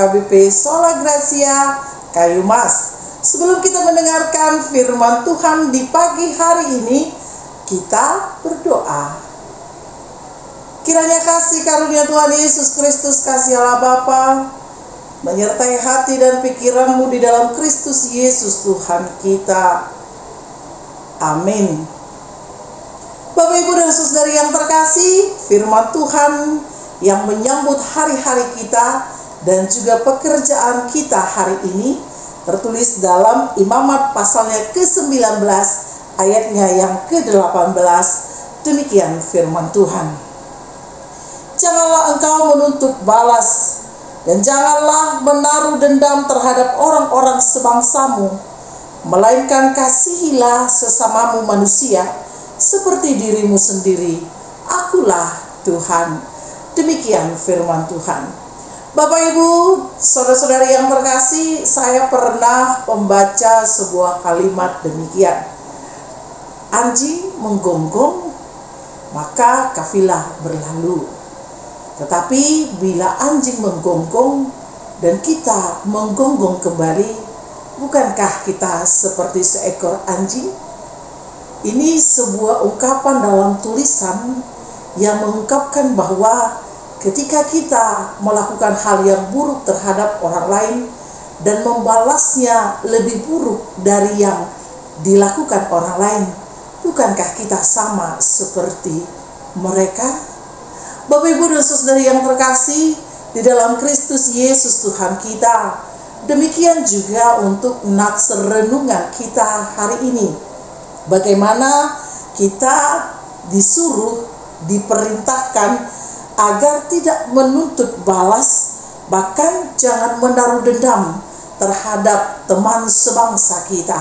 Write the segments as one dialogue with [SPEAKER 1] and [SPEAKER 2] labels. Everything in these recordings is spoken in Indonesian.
[SPEAKER 1] HKBP Sola Gracia Kayu Mas. Sebelum kita mendengarkan firman Tuhan di pagi hari ini, kita berdoa. Kiranya kasih karunia Tuhan Yesus Kristus, kasih Allah Bapa, menyertai hati dan pikiranmu di dalam Kristus Yesus Tuhan kita. Amin. Bapak, Ibu, dan Saudari yang terkasih, firman Tuhan yang menyambut hari-hari kita dan juga pekerjaan kita hari ini tertulis dalam Imamat pasalnya ke-19 ayatnya yang ke-18. Demikian firman Tuhan. Janganlah engkau menuntut balas, dan janganlah menaruh dendam terhadap orang-orang sebangsamu, melainkan kasihilah sesamamu manusia seperti dirimu sendiri. Akulah Tuhan. Demikian firman Tuhan. Bapak, Ibu, saudara-saudari yang terkasih, saya pernah membaca sebuah kalimat demikian. Anjing menggonggong, maka kafilah berlalu. Tetapi bila anjing menggonggong dan kita menggonggong kembali, bukankah kita seperti seekor anjing? Ini sebuah ungkapan dalam tulisan yang mengungkapkan bahwa ketika kita melakukan hal yang buruk terhadap orang lain dan membalasnya lebih buruk dari yang dilakukan orang lain, bukankah kita sama seperti mereka? Bapak, Ibu, dan Saudari yang terkasih di dalam Kristus Yesus Tuhan kita, demikian juga untuk nats renungan kita hari ini. Bagaimana kita disuruh, diperintahkan agar tidak menuntut balas, bahkan jangan menaruh dendam terhadap teman sebangsa kita.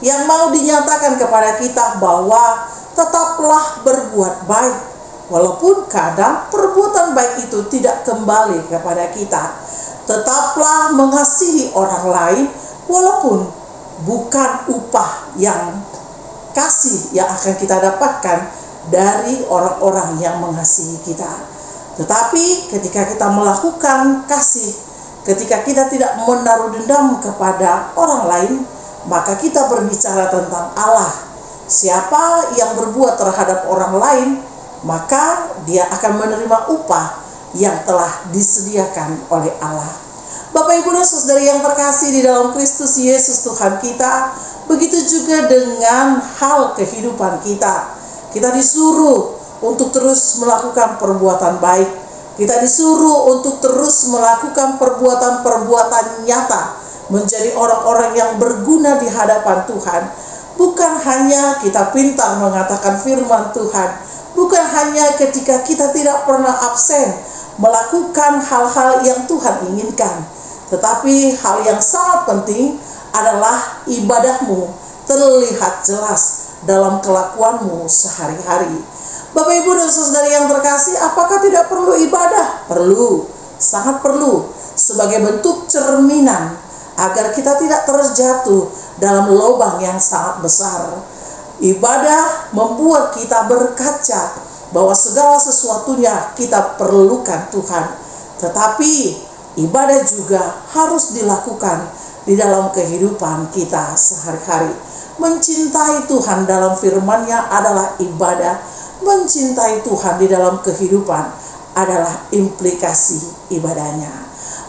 [SPEAKER 1] Yang mau dinyatakan kepada kita bahwa tetaplah berbuat baik, walaupun kadang perbuatan baik itu tidak kembali kepada kita. Tetaplah mengasihi orang lain, walaupun bukan upah yang kasih yang akan kita dapatkan dari orang-orang yang mengasihi kita. Tetapi ketika kita melakukan kasih, ketika kita tidak menaruh dendam kepada orang lain, maka kita berbicara tentang Allah. Siapa yang berbuat terhadap orang lain, maka dia akan menerima upah yang telah disediakan oleh Allah. Bapak, Ibu, dan Saudari yang terkasih di dalam Kristus Yesus Tuhan kita, begitu juga dengan hal kehidupan kita. Kita disuruh untuk terus melakukan perbuatan baik. Kita disuruh untuk terus melakukan perbuatan-perbuatan nyata, menjadi orang-orang yang berguna di hadapan Tuhan. Bukan hanya kita pintar mengatakan firman Tuhan, bukan hanya ketika kita tidak pernah absen melakukan hal-hal yang Tuhan inginkan, tetapi hal yang sangat penting adalah ibadahmu terlihat jelas dalam kelakuanmu sehari-hari. Bapak, Ibu, dan Saudari yang terkasih, apakah tidak perlu ibadah? Perlu, sangat perlu, sebagai bentuk cerminan agar kita tidak terjatuh dalam lubang yang sangat besar. Ibadah membuat kita berkaca bahwa segala sesuatunya kita perlukan Tuhan. Tetapi ibadah juga harus dilakukan di dalam kehidupan kita sehari-hari. Mencintai Tuhan dalam firman-Nya adalah ibadah. Mencintai Tuhan di dalam kehidupan adalah implikasi ibadahnya.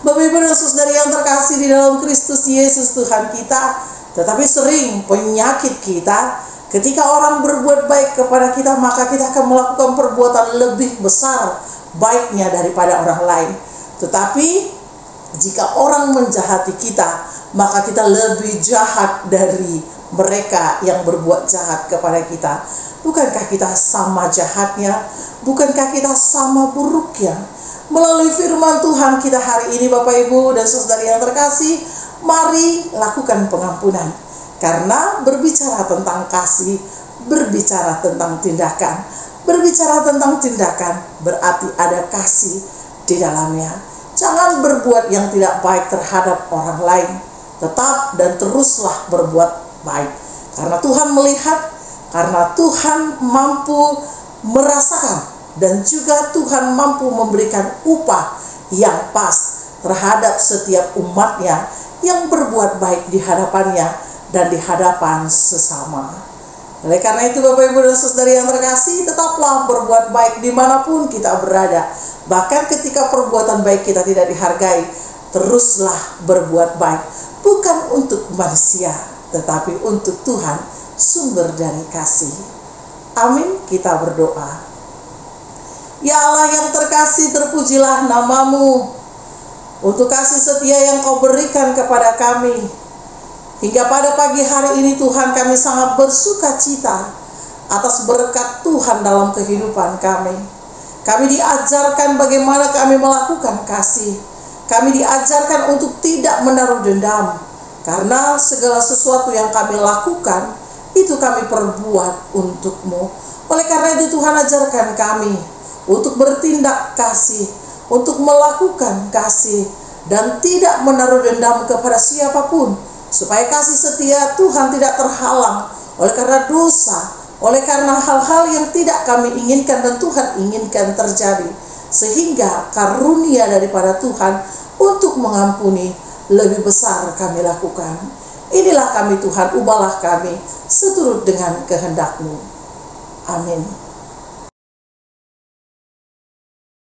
[SPEAKER 1] Bapak, Ibu, dan Saudari yang terkasih di dalam Kristus Yesus Tuhan kita, tetapi sering penyakit kita, ketika orang berbuat baik kepada kita, maka kita akan melakukan perbuatan lebih besar baiknya daripada orang lain. Tetapi jika orang menjahati kita, maka kita lebih jahat dari mereka yang berbuat jahat kepada kita. Bukankah kita sama jahatnya? Bukankah kita sama buruknya? Melalui firman Tuhan kita hari ini, Bapak, Ibu, dan Saudari yang terkasih, mari lakukan pengampunan. Karena berbicara tentang kasih, berbicara tentang tindakan. Berbicara tentang tindakan berarti ada kasih di dalamnya. Jangan berbuat yang tidak baik terhadap orang lain. Tetap dan teruslah berbuat baik. Karena Tuhan melihat, karena Tuhan mampu merasakan, dan juga Tuhan mampu memberikan upah yang pas terhadap setiap umatnya yang berbuat baik di hadapannya dan di hadapan sesama. Oleh karena itu Bapak Ibu dan Saudari yang terkasih, tetaplah berbuat baik dimanapun kita berada. Bahkan ketika perbuatan baik kita tidak dihargai, teruslah berbuat baik. Bukan untuk manusia, tetapi untuk Tuhan, sumber dari kasih. Amin, kita berdoa. Ya Allah yang terkasih, terpujilah nama-Mu untuk kasih setia yang Kau berikan kepada kami. Hingga pada pagi hari ini Tuhan, kami sangat bersuka cita atas berkat Tuhan dalam kehidupan kami. Kami diajarkan bagaimana kami melakukan kasih. Kami diajarkan untuk tidak menaruh dendam, karena segala sesuatu yang kami lakukan, itu kami perbuat untuk-Mu. Oleh karena itu Tuhan, ajarkan kami untuk bertindak kasih, untuk melakukan kasih, dan tidak menaruh dendam kepada siapapun, supaya kasih setia Tuhan tidak terhalang oleh karena dosa, oleh karena hal-hal yang tidak kami inginkan dan Tuhan inginkan terjadi, sehingga karunia daripada Tuhan untuk mengampuni lebih besar kami lakukan. Inilah kami Tuhan, ubahlah kami seturut dengan kehendak-Mu. Amin.